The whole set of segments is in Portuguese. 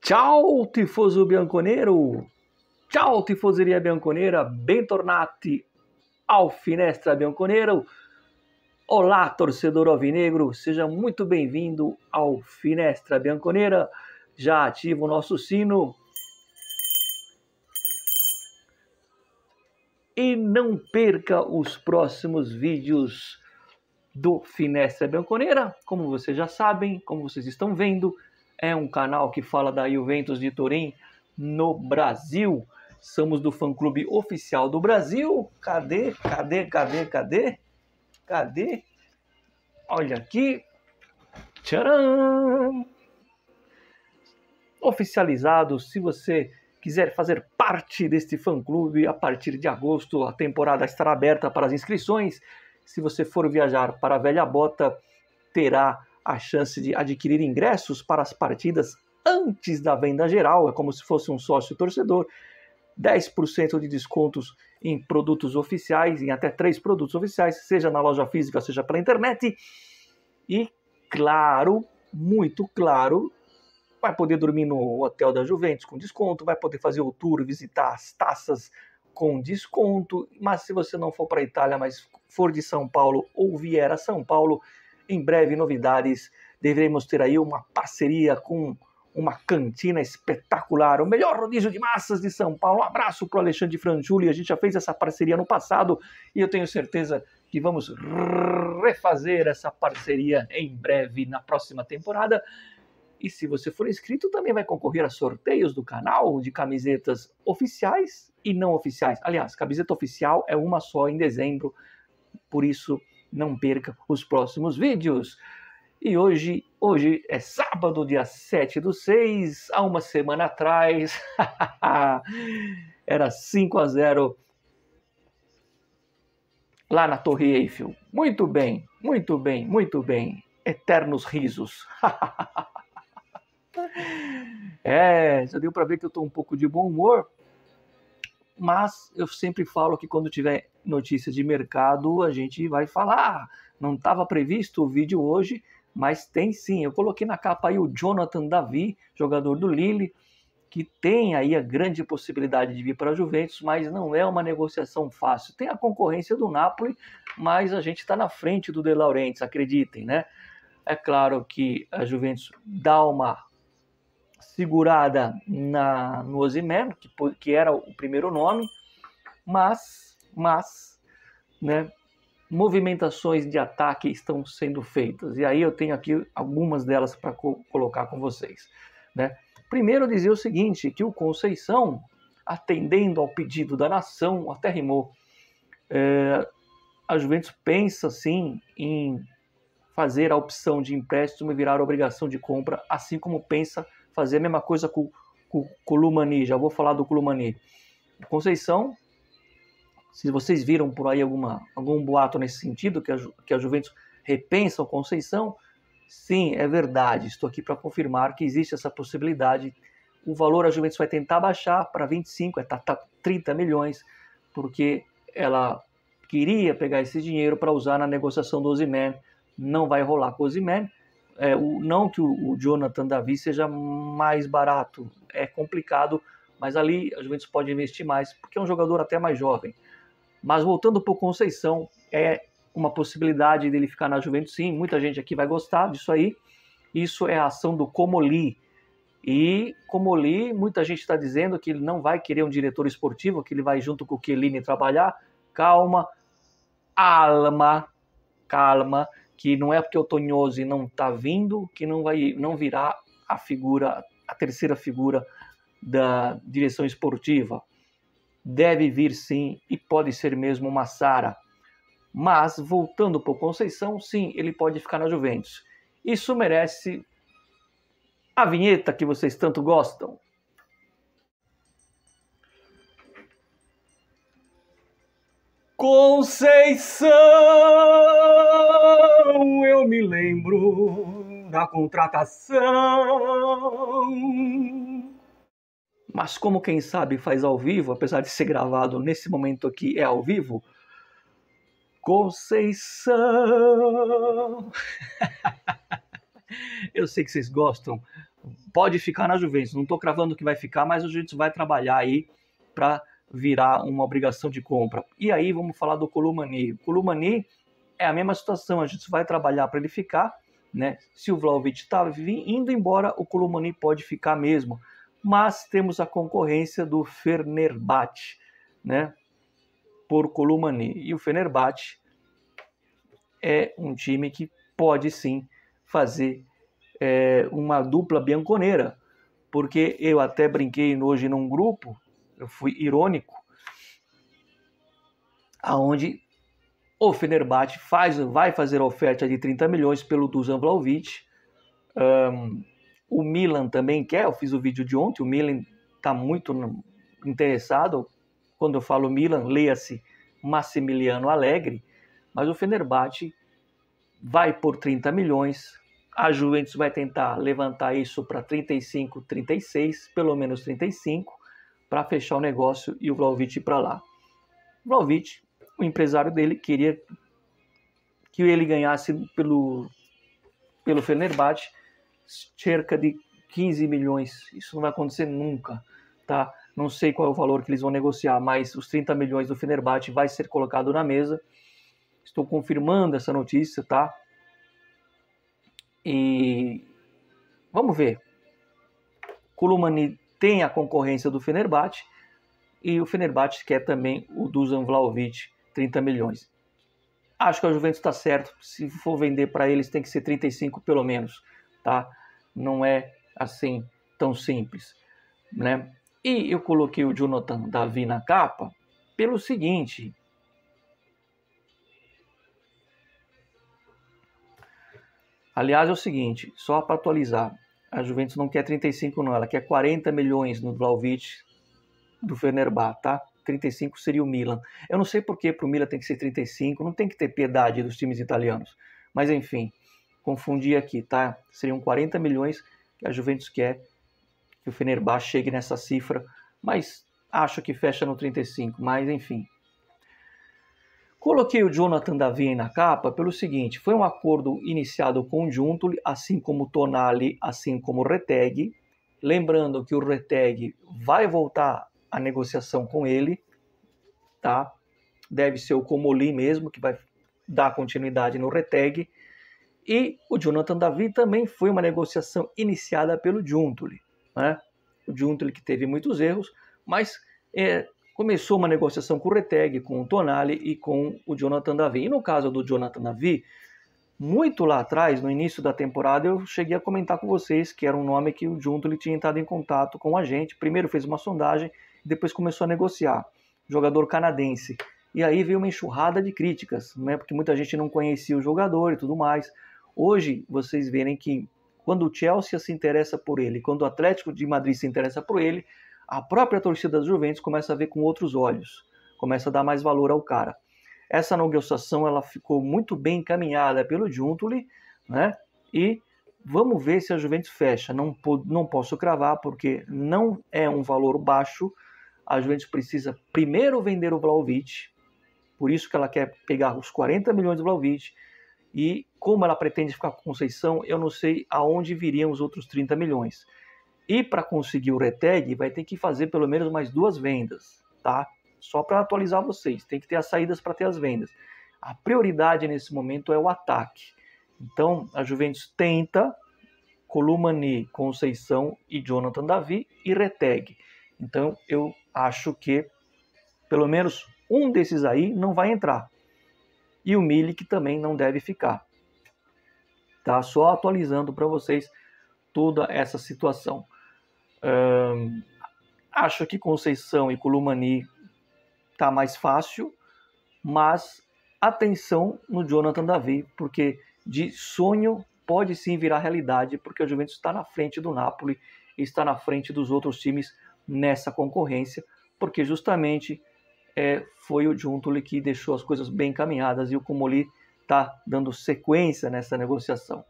Ciao tifoso bianconero, ciao tifoseria bianconera, bentornati ao Finestra Bianconero. Olá torcedor alvinegro, seja muito bem-vindo ao Finestra Bianconera. Já ativa o nosso sino e não perca os próximos vídeos do Finestra Bianconera. Como vocês já sabem, como vocês estão vendo, é um canal que fala da Juventus de Turim no Brasil. Somos do fã-clube oficial do Brasil. Cadê? Olha aqui. Tcharam! Oficializado. Se você quiser fazer parte deste fã-clube, a partir de agosto a temporada estará aberta para as inscrições. Se você for viajar para a Velha Bota, terá a chance de adquirir ingressos para as partidas antes da venda geral. É como se fosse um sócio torcedor. 10% de descontos em produtos oficiais, em até 3 produtos oficiais, seja na loja física, seja pela internet. E, claro, muito claro, vai poder dormir no hotel da Juventus com desconto, vai poder fazer o tour, visitar as taças com desconto. Mas se você não for para a Itália, mas for de São Paulo ou vier a São Paulo, em breve novidades. Devemos ter aí uma parceria com uma cantina espetacular, o melhor rodízio de massas de São Paulo. Um abraço para o Alexandre Frangiuli, a gente já fez essa parceria no passado e eu tenho certeza que vamos refazer essa parceria em breve na próxima temporada. E se você for inscrito, também vai concorrer a sorteios do canal de camisetas oficiais e não oficiais. Aliás, camiseta oficial é uma só em dezembro, por isso não perca os próximos vídeos. E hoje é sábado, dia 7/6, há uma semana atrás, era 5-0 lá na Torre Eiffel. Muito bem. Eternos risos. Já deu para ver que eu estou um pouco de bom humor, mas eu sempre falo que quando tiver notícia de mercado, a gente vai falar. Não estava previsto o vídeo hoje, mas tem sim. Eu coloquei na capa aí o Jonathan David, jogador do Lille, que tem aí a grande possibilidade de vir para a Juventus, mas não é uma negociação fácil. Tem a concorrência do Napoli, mas a gente está na frente do De Laurentiis, acreditem, né? É claro que a Juventus dá uma segurada no Osimhen, que era o primeiro nome, mas né, movimentações de ataque estão sendo feitas. E aí eu tenho aqui algumas delas para colocar com vocês. Né? Primeiro, eu dizia o seguinte, que o Conceição, atendendo ao pedido da nação, até rimou, a Juventus pensa sim em fazer a opção de empréstimo e virar obrigação de compra, assim como pensa fazer a mesma coisa com o Columani. Já vou falar do Columani. Conceição, se vocês viram por aí algum boato nesse sentido, que a Juventus repensa o Conceição, sim, é verdade. Estou aqui para confirmar que existe essa possibilidade. O valor a Juventus vai tentar baixar para 25, 30 milhões, porque ela queria pegar esse dinheiro para usar na negociação do Osimhen. Não vai rolar com o Osimhen. Não que o Jonathan David seja mais barato, é complicado, mas ali a Juventus pode investir mais, porque é um jogador até mais jovem. Mas voltando para o Conceição, é uma possibilidade dele ficar na Juventus, sim. Muita gente aqui vai gostar disso aí. Isso é a ação do Comolli. E Comolli, muita gente está dizendo que ele não vai querer um diretor esportivo, que ele vai junto com o Chiellini trabalhar. Calma, que não é porque o Tonhose não está vindo que não virá a terceira figura da direção esportiva. Deve vir sim, e pode ser mesmo uma Sara. Mas, voltando para o Conceição, sim, ele pode ficar na Juventus. Isso merece a vinheta que vocês tanto gostam. Conceição, eu me lembro da contratação. Mas como quem sabe faz ao vivo, apesar de ser gravado nesse momento aqui é ao vivo, Conceição. Eu sei que vocês gostam, pode ficar na Juventus. Não estou cravando que vai ficar, mas a Juventus vai trabalhar aí para virar uma obrigação de compra. E aí vamos falar do Colomani. O Colomani é a mesma situação, a gente vai trabalhar para ele ficar, né? Se o Vlahovic está indo embora, o Colomani pode ficar mesmo. Mas temos a concorrência do Fenerbahçe, né? Por Colomani. E o Fenerbahçe é um time que pode sim fazer uma dupla bianconeira, porque eu até brinquei hoje num grupo, eu fui irônico, aonde o Fenerbahçe vai fazer a oferta de 30 milhões pelo Dusan Vlahovic. O Milan também quer, eu fiz o vídeo de ontem, o Milan está muito interessado. Quando eu falo Milan, leia-se Massimiliano Allegri, mas o Fenerbahçe vai por 30 milhões, a Juventus vai tentar levantar isso para 35, 36, pelo menos 35, para fechar o negócio e o Vlahovic ir para lá. O Vlahovic, o empresário dele, queria que ele ganhasse pelo Fenerbahçe cerca de 15 milhões. Isso não vai acontecer nunca, tá? Não sei qual é o valor que eles vão negociar, mas os 30 milhões do Fenerbahçe vai ser colocado na mesa. Estou confirmando essa notícia, tá? E vamos ver. Colomani tem a concorrência do Fenerbahçe e o Fenerbahçe quer também o Dusan Vlahovic, 30 milhões. Acho que a Juventus está certo. Se for vender para eles tem que ser 35 pelo menos, tá? Não é assim tão simples, né? E eu coloquei o Jonathan David na capa pelo seguinte: aliás, é o seguinte, só para atualizar, a Juventus não quer 35 não, ela quer 40 milhões no Vlahovic do Fenerbahçe, tá? 35 seria o Milan. Eu não sei por que para o Milan tem que ser 35, não tem que ter piedade dos times italianos. Mas enfim, confundi aqui, tá? Seriam 40 milhões que a Juventus quer que o Fenerbahçe chegue nessa cifra, mas acho que fecha no 35, mas enfim. Coloquei o Jonathan David na capa pelo seguinte: foi um acordo iniciado com o Giuntoli, assim como o Tonali, assim como o Retegui. Lembrando que o Retegui vai voltar a negociação com ele, tá? Deve ser o Comolli mesmo que vai dar continuidade no Retegui. E o Jonathan David também foi uma negociação iniciada pelo Giuntoli, né? O Giuntoli que teve muitos erros, mas começou uma negociação com o Retegui, com o Tonali e com o Jonathan David. E no caso do Jonathan David, muito lá atrás, no início da temporada, eu cheguei a comentar com vocês que era um nome que o Giuntoli tinha entrado em contato com a gente. Primeiro fez uma sondagem, depois começou a negociar. Jogador canadense. E aí veio uma enxurrada de críticas, né? Porque muita gente não conhecia o jogador e tudo mais. Hoje, vocês verem que quando o Chelsea se interessa por ele, quando o Atlético de Madrid se interessa por ele, a própria torcida das Juventus começa a ver com outros olhos, começa a dar mais valor ao cara. Essa negociação ela ficou muito bem encaminhada pelo Giuntoli, né? E vamos ver se a Juventus fecha. Não posso cravar porque não é um valor baixo. A Juventus precisa primeiro vender o Vlahovic, por isso que ela quer pegar os 40 milhões do Vlahovic. E como ela pretende ficar com Conceição, eu não sei aonde viriam os outros 30 milhões. E para conseguir o Retegui, vai ter que fazer pelo menos mais 2 vendas, tá? Só para atualizar vocês, tem que ter as saídas para ter as vendas. A prioridade nesse momento é o ataque. Então, a Juventus tenta Colomani, Conceição e Jonathan David e Retegui. Então, eu acho que pelo menos um desses aí não vai entrar. E o Milik também não deve ficar. Tá? Só atualizando para vocês toda essa situação. Acho que Conceição e Colomani tá mais fácil, mas atenção no Jonathan David, porque de sonho pode sim virar realidade, porque a Juventus está na frente do Napoli e está na frente dos outros times nessa concorrência, porque justamente foi o Giuntoli que deixou as coisas bem encaminhadas e o Comolli está dando sequência nessa negociação.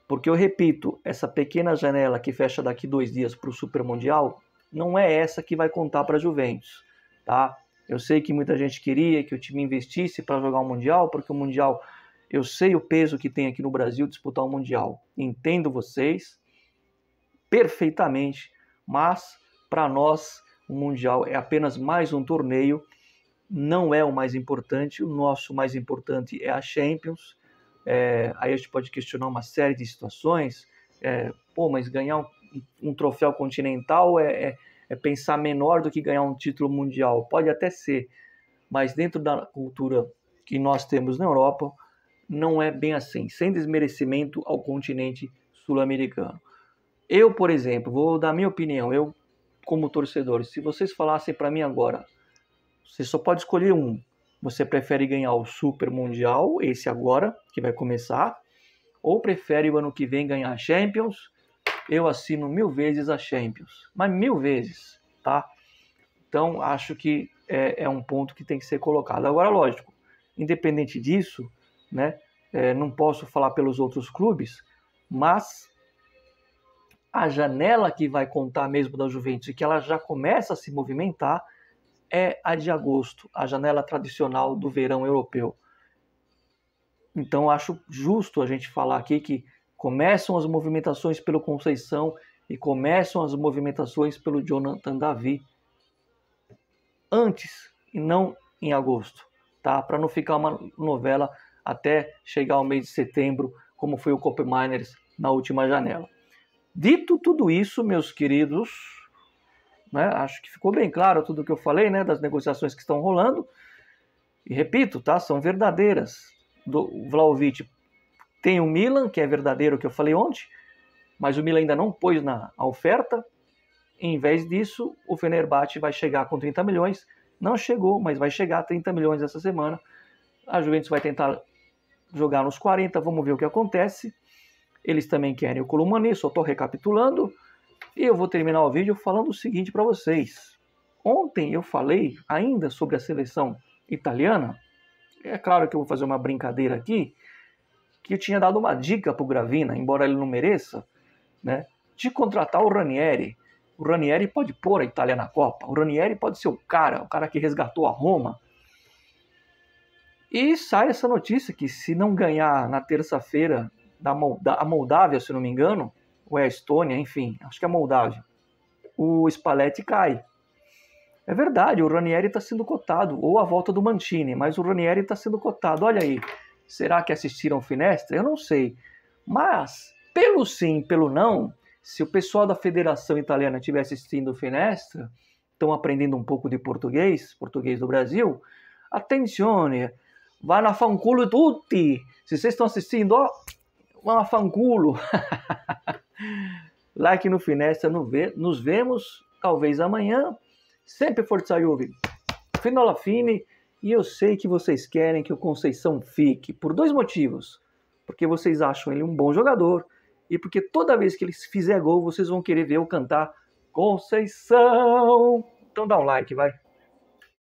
Porque eu repito, essa pequena janela que fecha daqui 2 dias para o Super Mundial não é essa que vai contar para a Juventus, tá? Eu sei que muita gente queria que o time investisse para jogar o Mundial, porque o Mundial, eu sei o peso que tem aqui no Brasil disputar o Mundial. Entendo vocês, perfeitamente, mas para nós o Mundial é apenas mais um torneio, não é o mais importante, o nosso mais importante é a Champions. Aí a gente pode questionar uma série de situações, mas ganhar um troféu continental é pensar menor do que ganhar um título mundial, pode até ser, mas dentro da cultura que nós temos na Europa, não é bem assim, sem desmerecimento ao continente sul-americano. Eu, por exemplo, vou dar minha opinião, eu como torcedor, se vocês falassem para mim agora, você só pode escolher um, você prefere ganhar o Super Mundial, esse agora, que vai começar, ou prefere o ano que vem ganhar a Champions? Eu assino 1000 vezes a Champions, mas 1000 vezes, tá? Então, acho que é um ponto que tem que ser colocado. Agora, lógico, independente disso, né, não posso falar pelos outros clubes, mas a janela que vai contar mesmo da Juventus e que ela já começa a se movimentar é a de agosto, a janela tradicional do verão europeu. Então, acho justo a gente falar aqui que começam as movimentações pelo Conceição e começam as movimentações pelo Jonathan David antes e não em agosto, tá? Para não ficar uma novela até chegar ao mês de setembro, como foi o Kopp Miners na última janela. Dito tudo isso, meus queridos, né, acho que ficou bem claro tudo o que eu falei, né, das negociações que estão rolando. E repito, tá, são verdadeiras. Do Vlahovic tem o Milan, que é verdadeiro, que eu falei ontem, mas o Milan ainda não pôs na oferta. Em vez disso, o Fenerbahçe vai chegar com 30 milhões. Não chegou, mas vai chegar a 30 milhões essa semana. A Juventus vai tentar jogar nos 40, vamos ver o que acontece. Eles também querem o Colomani, só estou recapitulando. E eu vou terminar o vídeo falando o seguinte para vocês. Ontem eu falei ainda sobre a seleção italiana. É claro que eu vou fazer uma brincadeira aqui, que eu tinha dado uma dica para o Gravina, embora ele não mereça, né, de contratar o Ranieri. O Ranieri pode pôr a Itália na Copa. O Ranieri pode ser o cara que resgatou a Roma. E sai essa notícia que se não ganhar na terça-feira a Moldávia, se não me engano, ou é a Estônia, enfim, acho que é a Moldávia, o Spalletti cai. É verdade, o Ranieri está sendo cotado, ou a volta do Mancini, mas o Ranieri está sendo cotado. Olha aí, será que assistiram Finestra? Eu não sei. Mas, pelo sim, pelo não, se o pessoal da Federação Italiana estiver assistindo Finestra, estão aprendendo um pouco de português do Brasil, attenzione, vai na fanculo tutti. Se vocês estão assistindo, ó, vai na fanculo. Like no Finestra, nos vemos, talvez amanhã. Sempre Forza Juve, fino alla fine, e eu sei que vocês querem que o Conceição fique, por 2 motivos. Porque vocês acham ele um bom jogador, e porque toda vez que ele fizer gol, vocês vão querer ver eu cantar Conceição. Então dá um like, vai.